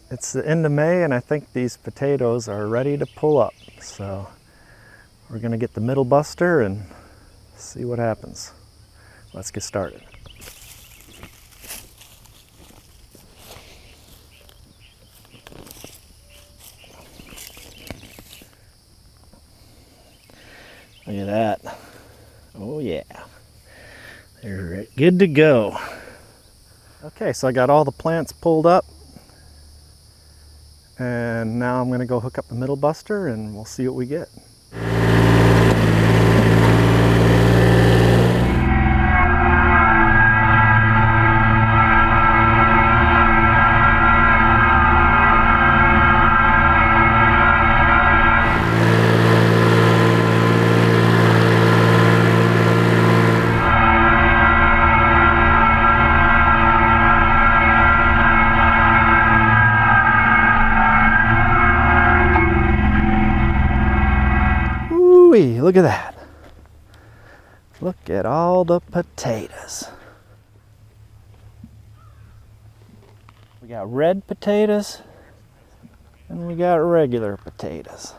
It's the end of May and I think these potatoes are ready to pull up. So we're gonna get the middle buster and see what happens. Let's get started. Look at that. Oh yeah. They're good to go. Okay, so I got all the plants pulled up. And now I'm gonna go hook up the middle buster and we'll see what we get. Look at that. Look at all the potatoes. We got red potatoes and we got regular potatoes.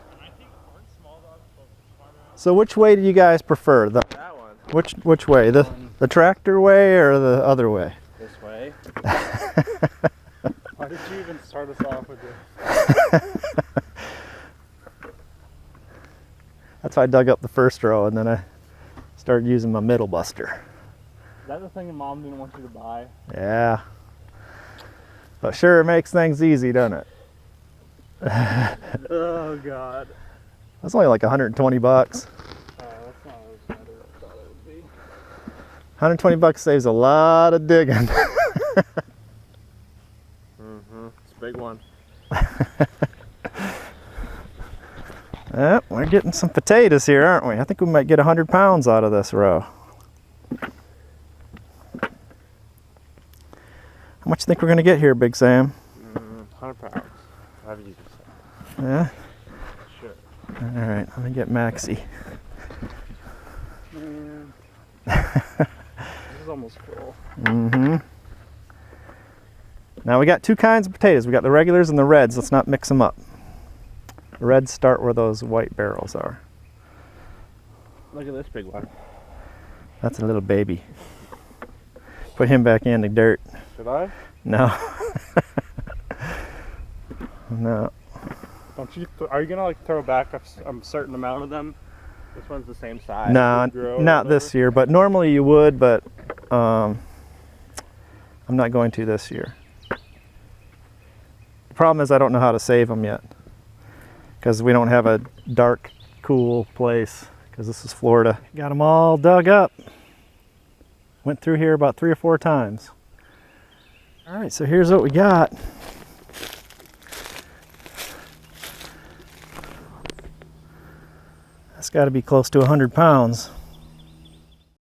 So which way do you guys prefer? That one. Which way? The tractor way or the other way? This way. Why did you even start us off with this? That's why I dug up the first row and then I started using my middle buster. Is that the thing your mom didn't want you to buy? Yeah. But sure, it makes things easy, doesn't it? Oh God. That's only like 120 bucks. That's not as bad as I thought it would be. 120 bucks saves a lot of digging. It's a big one. We're getting some potatoes here, aren't we? I think we might get 100 pounds out of this row. How much do you think we're going to get here, Big Sam? 100 pounds. I've used it. Yeah? Sure. All right, let me get Maxie. Man. This is almost full. Now we got two kinds of potatoes. We got the regulars and the reds. Let's not mix them up. The reds start where those white barrels are. Look at this big one. That's a little baby. Put him back in the dirt. Should I? No. No. Don't you? Are you gonna like throw back a certain amount of them? This one's the same size. No, not this year. But normally you would. But I'm not going to this year. The problem is I don't know how to save them yet. Because we don't have a dark, cool place, because this is Florida. Got them all dug up. Went through here about 3 or 4 times. All right, so here's what we got. That's got to be close to 100 pounds.